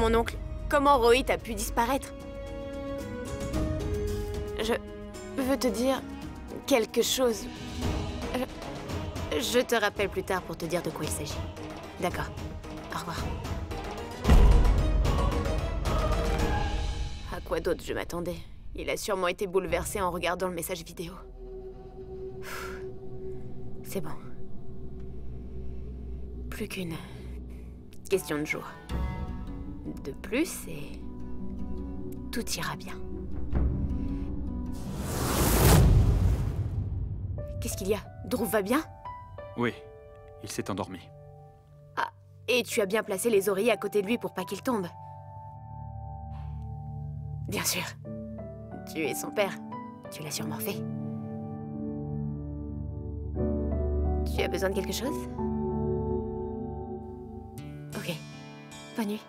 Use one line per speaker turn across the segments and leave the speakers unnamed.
mon oncle. Comment Rohit a pu disparaître? Je veux te dire quelque chose. Je te rappelle plus tard pour te dire de quoi il s'agit. D'accord. Au revoir. À quoi d'autre je m'attendais? Il a sûrement été bouleversé en regardant le message vidéo. C'est bon. Plus qu'une question de jour. De plus et tout ira bien. Qu'est-ce qu'il y a? Dhruv va bien?
Oui, il s'est endormi.
Ah, et tu as bien placé les oreillers à côté de lui pour pas qu'il tombe? Bien sûr. Tu es son père. Tu l'as sûrement fait. Tu as besoin de quelque chose? Ok. Bonne nuit.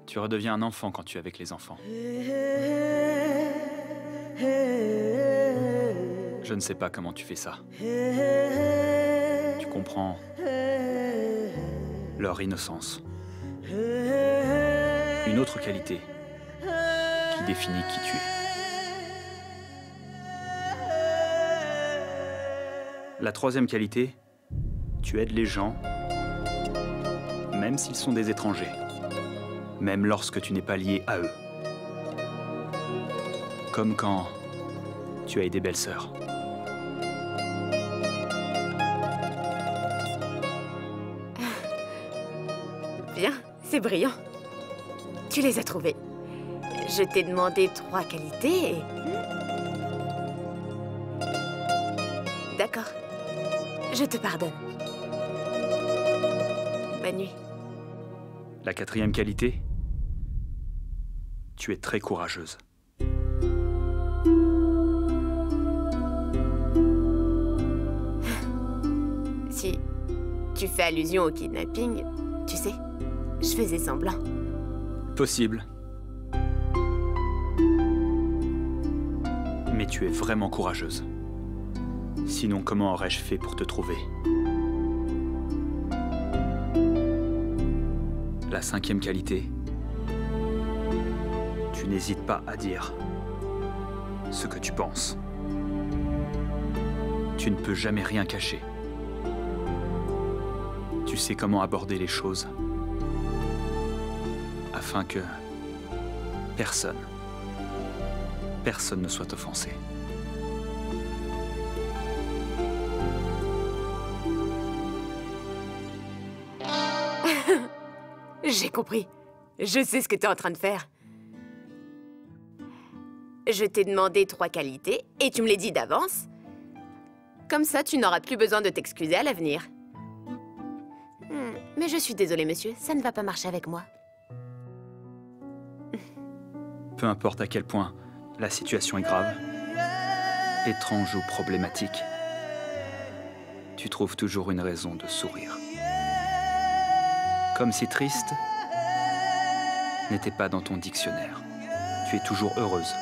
Tu redeviens un enfant quand tu es avec les enfants. Je ne sais pas comment tu fais ça. Tu comprends leur innocence. Une autre qualité qui définit qui tu es. La troisième qualité, tu aides les gens, même s'ils sont des étrangers, même lorsque tu n'es pas lié à eux. Comme quand tu as aidé belle-sœur.
Bien, c'est brillant. Tu les as trouvés. Je t'ai demandé 3 qualités et... D'accord. Je te pardonne. Bonne nuit.
La quatrième qualité, tu es très courageuse.
Si tu fais allusion au kidnapping, tu sais, je faisais semblant.
Possible. Mais tu es vraiment courageuse. Sinon, comment aurais-je fait pour te trouver? La cinquième qualité, tu n'hésites pas à dire ce que tu penses. Tu ne peux jamais rien cacher. Tu sais comment aborder les choses afin que personne ne soit offensé.
J'ai compris. Je sais ce que tu es en train de faire. Je t'ai demandé 3 qualités et tu me les dis d'avance. Comme ça, tu n'auras plus besoin de t'excuser à l'avenir. Mais je suis désolée, monsieur. Ça ne va pas marcher avec moi.
Peu importe à quel point la situation est grave, étrange ou problématique, tu trouves toujours une raison de sourire. Comme si triste n'était pas dans ton dictionnaire. Tu es toujours heureuse.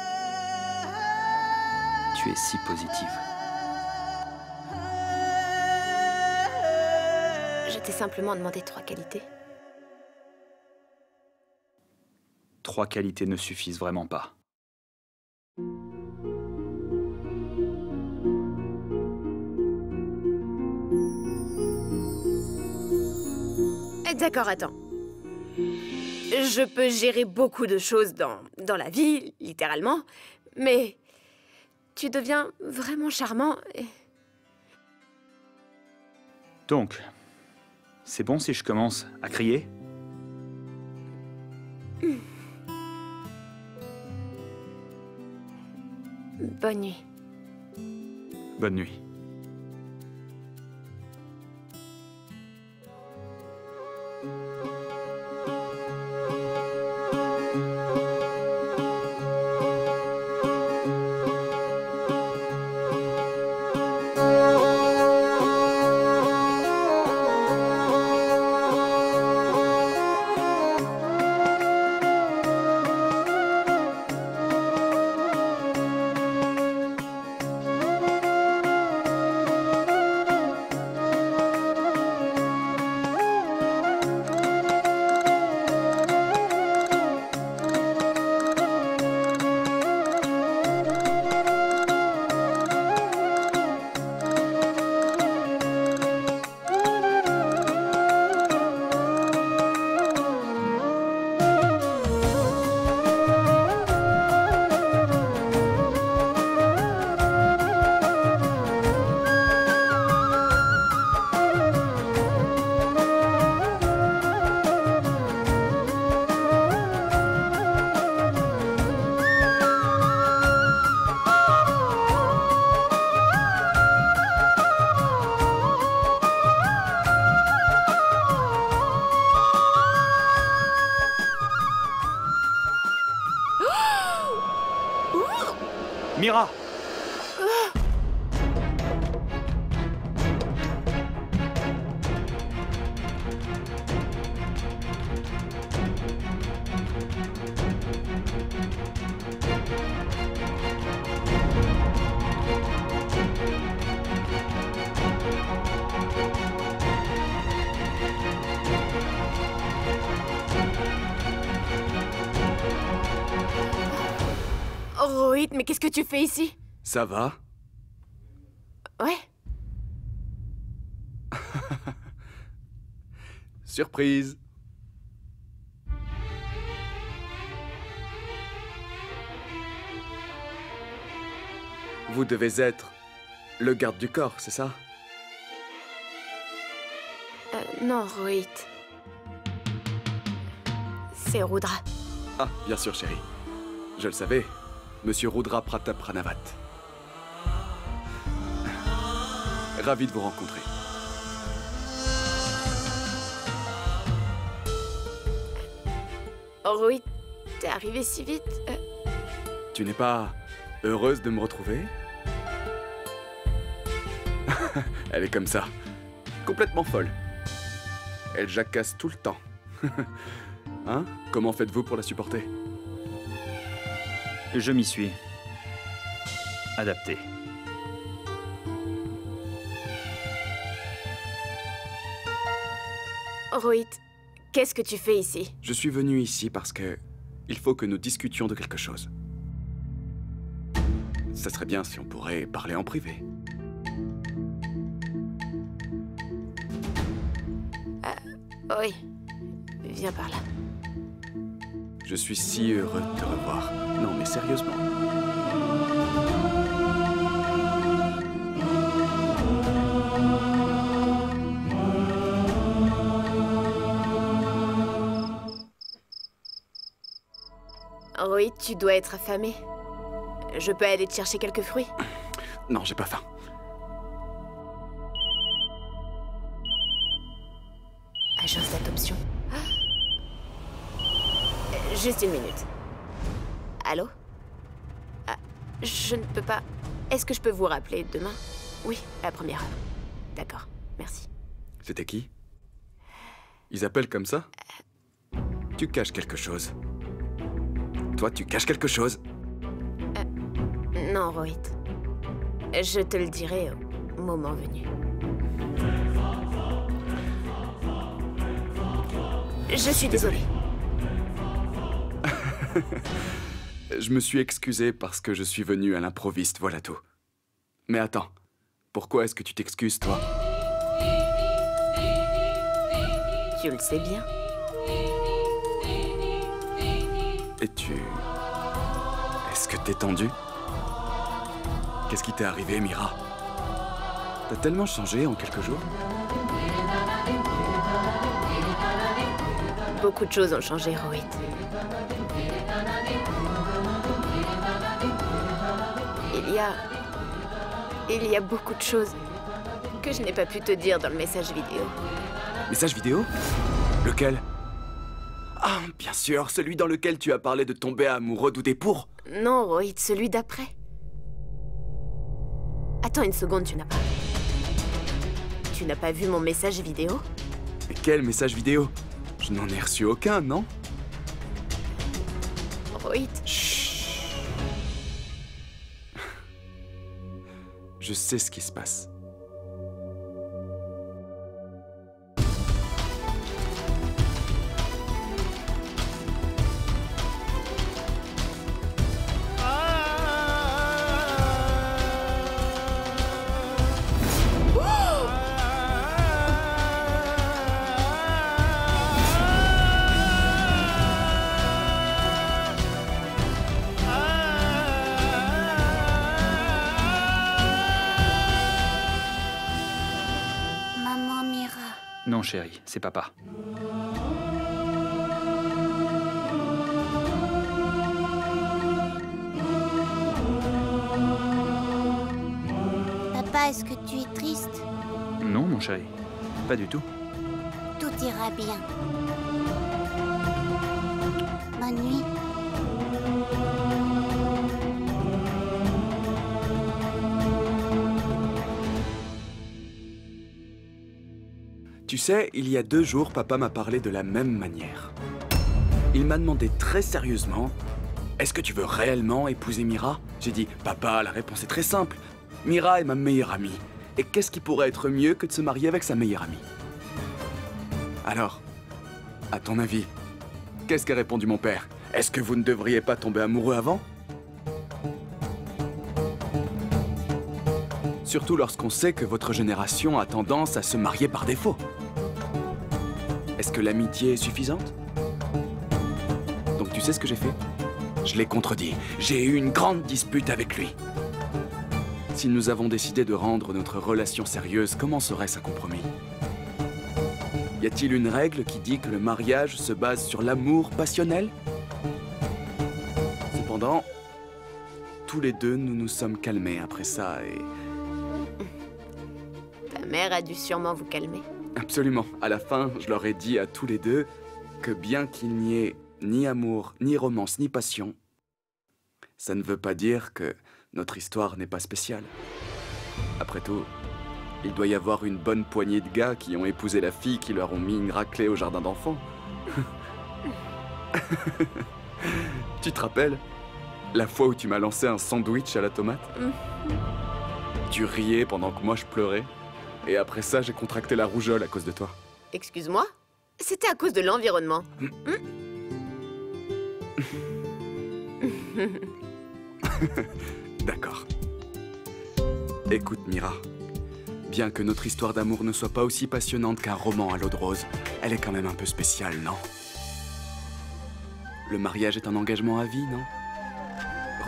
Tu es si positive.
Je t'ai simplement demandé 3 qualités.
3 qualités ne suffisent vraiment pas.
D'accord, attends. Je peux gérer beaucoup de choses dans la vie, littéralement, mais tu deviens vraiment charmant et...
Donc, c'est bon si je commence à crier?
Bonne nuit.
Bonne nuit.
Rohit, mais qu'est-ce que tu fais ici?
Ça va?
Ouais.
Surprise! Vous devez être le garde du corps, c'est ça?
Non, Rohit. C'est Rudra.
Ah, bien sûr, chérie. Je le savais. Monsieur Rudra Pratap Pranavat. Ravi de vous rencontrer.
Rohit, t'es arrivé si vite.
Tu n'es pas heureuse de me retrouver? Elle est comme ça. Complètement folle. Elle jacasse tout le temps. Hein? Comment faites-vous pour la supporter?
Je m'y suis adapté.
Rohit, qu'est-ce que tu fais ici?
Je suis venu ici parce que il faut que nous discutions de quelque chose. Ça serait bien si on pourrait parler en privé.
Oui. Viens par là.
Je suis si heureux de te revoir. Non, mais sérieusement.
Rohit, tu dois être affamé. Je peux aller te chercher quelques fruits?
Non, j'ai pas faim.
Ajoute cette option. Juste une minute. Allô? Ah, je ne peux pas... Est-ce que je peux vous rappeler demain? Oui, à la première heure. D'accord, merci.
C'était qui? Ils appellent comme ça? Tu caches quelque chose. Toi, tu caches quelque chose?
Non, Rohit. Je te le dirai au moment venu. Je suis désolée.
Je me suis excusé parce que je suis venu à l'improviste, voilà tout. Mais attends, pourquoi est-ce que tu t'excuses, toi?
Tu le sais bien.
Et tu... Est-ce que t'es tendu? Qu'est-ce qui t'est arrivé, Mira? T'as tellement changé en quelques jours?
Beaucoup de choses ont changé, Rohit. Il y a beaucoup de choses que je n'ai pas pu te dire dans le message vidéo.
Message vidéo? Lequel? Ah, bien sûr, celui dans lequel tu as parlé de tomber amoureux d'Udaipur.
Non, Rohit, celui d'après. Attends une seconde, tu n'as pas... Tu n'as pas vu mon message vidéo?
Mais quel message vidéo? Je n'en ai reçu aucun, non?
Rohit...
Chut. Je sais ce qui se passe.
Non, chérie, c'est papa.
Papa, est-ce que tu es triste?
Non, mon chéri, pas du tout.
Tout ira bien. Bonne nuit.
Tu sais, il y a 2 jours, papa m'a parlé de la même manière. Il m'a demandé très sérieusement, « Est-ce que tu veux réellement épouser Mira ?» J'ai dit, « Papa, la réponse est très simple. Mira est ma meilleure amie. Et qu'est-ce qui pourrait être mieux que de se marier avec sa meilleure amie ?» Alors, à ton avis, qu'est-ce qu'a répondu mon père? Est-ce que vous ne devriez pas tomber amoureux avant? Surtout lorsqu'on sait que votre génération a tendance à se marier par défaut. Est-ce que l'amitié est suffisante? Donc tu sais ce que j'ai fait? Je l'ai contredit. J'ai eu une grande dispute avec lui. Si nous avons décidé de rendre notre relation sérieuse, comment serait-ce un compromis? Y a-t-il une règle qui dit que le mariage se base sur l'amour passionnel? Cependant, tous les deux, nous nous sommes calmés après ça et...
Ta mère a dû sûrement vous calmer.
Absolument. À la fin, je leur ai dit à tous les deux que bien qu'il n'y ait ni amour, ni romance, ni passion, ça ne veut pas dire que notre histoire n'est pas spéciale. Après tout, il doit y avoir une bonne poignée de gars qui ont épousé la fille qui leur ont mis une raclée au jardin d'enfants. Tu te rappelles la fois où tu m'as lancé un sandwich à la tomate? Tu riais pendant que moi je pleurais. Et après ça, j'ai contracté la rougeole à cause de toi.
Excuse-moi? C'était à cause de l'environnement.
D'accord. Écoute, Mira. Bien que notre histoire d'amour ne soit pas aussi passionnante qu'un roman à l'eau de rose, elle est quand même un peu spéciale, non? Le mariage est un engagement à vie, non?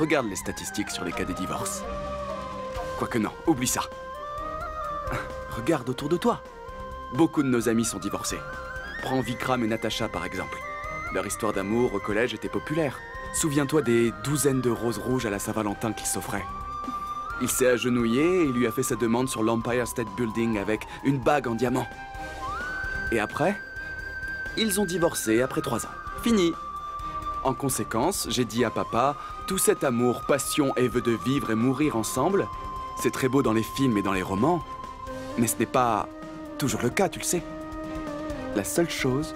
Regarde les statistiques sur les cas des divorces. Quoique non, oublie ça. Regarde autour de toi. Beaucoup de nos amis sont divorcés. Prends Vikram et Natasha par exemple. Leur histoire d'amour au collège était populaire. Souviens-toi des douzaines de roses rouges à la Saint-Valentin qu'il s'offrait. Il s'est agenouillé et il lui a fait sa demande sur l'Empire State Building avec une bague en diamant. Et après, ils ont divorcé après 3 ans. Fini. En conséquence, j'ai dit à papa, tout cet amour, passion et vœu de vivre et mourir ensemble, c'est très beau dans les films et dans les romans, mais ce n'est pas toujours le cas, tu le sais. La seule chose,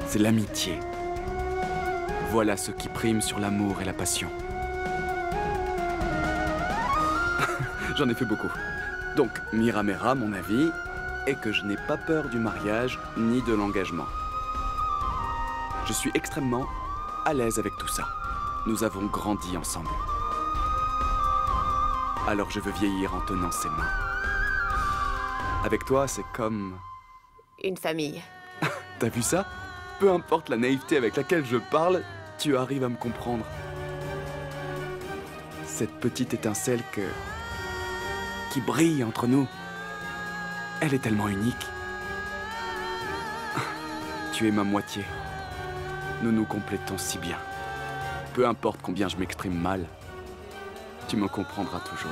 c'est l'amitié. Voilà ce qui prime sur l'amour et la passion. J'en ai fait beaucoup. Donc, Mira Mera, mon avis, est que je n'ai pas peur du mariage ni de l'engagement. Je suis extrêmement à l'aise avec tout ça. Nous avons grandi ensemble. Alors je veux vieillir en tenant ses mains. Avec toi, c'est comme...
Une famille.
T'as vu ça? Peu importe la naïveté avec laquelle je parle, tu arrives à me comprendre. Cette petite étincelle qui brille entre nous, elle est tellement unique. Tu es ma moitié. Nous nous complétons si bien. Peu importe combien je m'exprime mal, tu me comprendras toujours.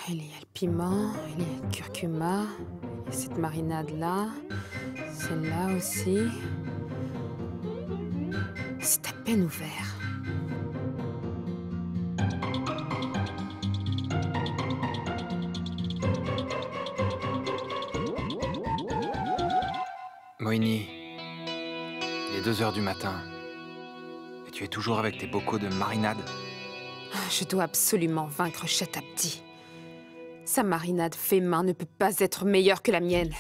Il y a le piment, il y a le curcuma, il y a cette marinade-là, celle-là aussi. C'est à peine ouvert.
Moini, il est 2 heures du matin. Et tu es toujours avec tes bocaux de marinade?
Je dois absolument vaincre Shatabdi. Sa marinade fait main ne peut pas être meilleure que la mienne.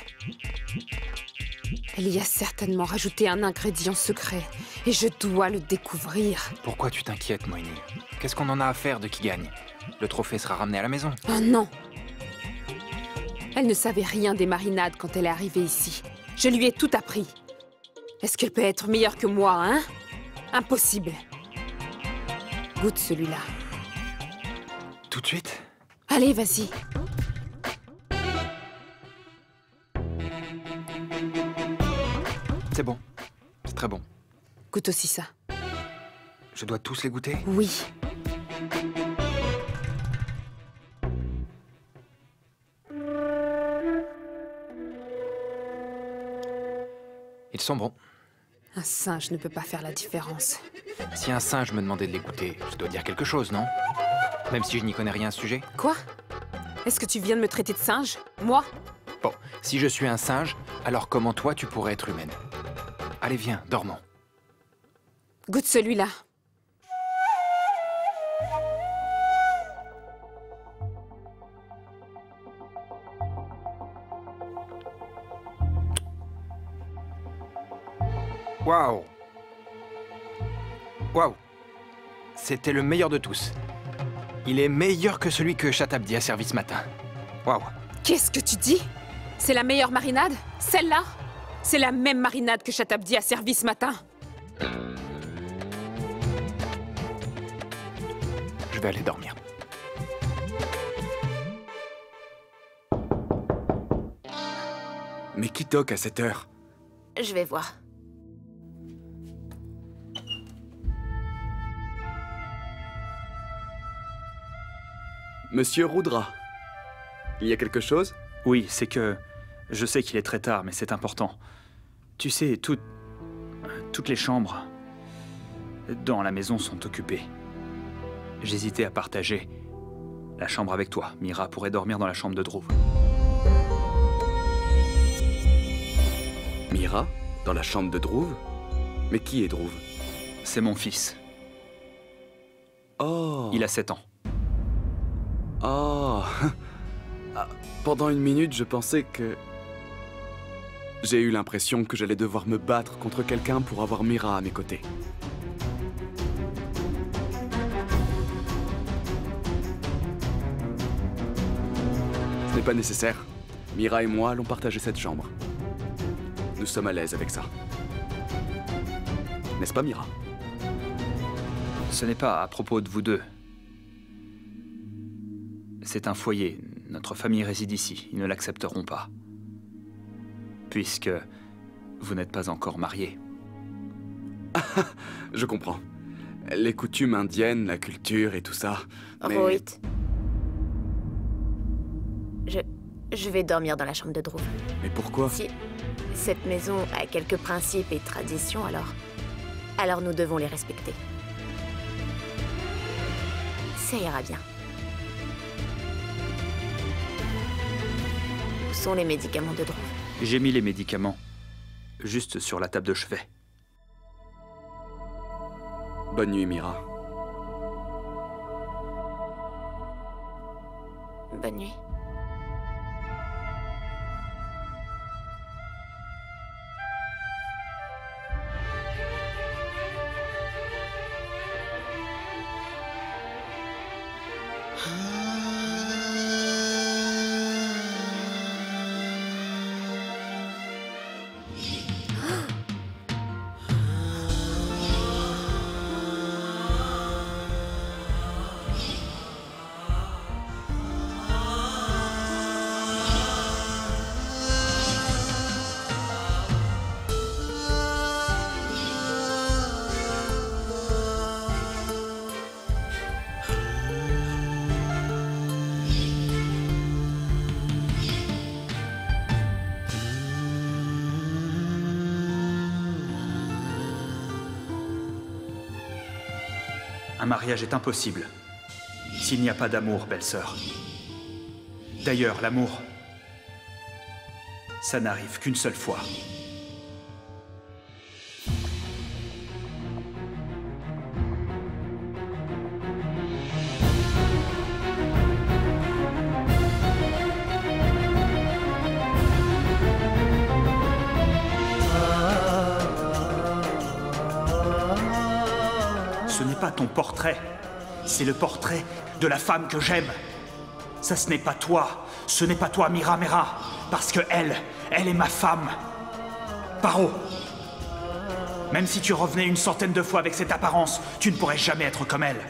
Elle y a certainement rajouté un ingrédient secret, et je dois le découvrir.
Pourquoi tu t'inquiètes, Moini? Qu'est-ce qu'on en a à faire de qui gagne? Le trophée sera ramené à la maison.
Oh non! Elle ne savait rien des marinades quand elle est arrivée ici. Je lui ai tout appris. Est-ce qu'elle peut être meilleure que moi, hein? Impossible. Goûte celui-là.
Tout de suite?
Allez, vas-y.
C'est bon. C'est très bon.
Goûte aussi ça.
Je dois tous les goûter?
Oui.
Ils sont bons.
Un singe ne peut pas faire la différence.
Si un singe me demandait de les goûter, je dois dire quelque chose, non? Même si je n'y connais rien à ce sujet?
Quoi? Est-ce que tu viens de me traiter de singe? Moi?
Bon, si je suis un singe, alors comment toi tu pourrais être humaine? Allez, viens, dormons.
Goûte celui-là.
Waouh! Waouh! C'était le meilleur de tous. Il est meilleur que celui que Shatabdi a servi ce matin. Waouh!
Qu'est-ce que tu dis? C'est la meilleure marinade? Celle-là? C'est la même marinade que Shatabdi a servi ce matin.
Je vais aller dormir.
Mais qui toque à cette heure?
Je vais voir.
Monsieur Rudra, il y a quelque chose?
Oui, c'est que... Je sais qu'il est très tard, mais c'est important. Tu sais, toutes les chambres dans la maison sont occupées. J'hésitais à partager la chambre avec toi. Mira pourrait dormir dans la chambre de Dhruv.
Mira? Dans la chambre de Dhruv? Mais qui est Dhruv?
C'est mon fils.
Oh!
Il a 7 ans.
Oh! Pendant une minute, je pensais que... J'ai eu l'impression que j'allais devoir me battre contre quelqu'un pour avoir Mira à mes côtés. Ce n'est pas nécessaire. Mira et moi allons partager cette chambre. Nous sommes à l'aise avec ça. N'est-ce pas, Mira?
Ce n'est pas à propos de vous deux. C'est un foyer. Notre famille réside ici. Ils ne l'accepteront pas. Puisque vous n'êtes pas encore mariés.
Je comprends. Les coutumes indiennes, la culture et tout ça. Mais...
Rohit. Je vais dormir dans la chambre de Dhruv.
Mais pourquoi?
Si cette maison a quelques principes et traditions, alors nous devons les respecter. Ça ira bien. Où sont les médicaments de Dhruv?
J'ai mis les médicaments juste sur la table de chevet.
Bonne nuit, Mira.
Bonne nuit.
Un mariage est impossible s'il n'y a pas d'amour, belle-sœur. D'ailleurs, l'amour, ça n'arrive qu'une seule fois. Ce n'est pas ton portrait, c'est le portrait de la femme que j'aime. Ça, ce n'est pas toi, Mira Mera, parce que elle est ma femme. Paro, même si tu revenais une centaine de fois avec cette apparence, tu ne pourrais jamais être comme elle.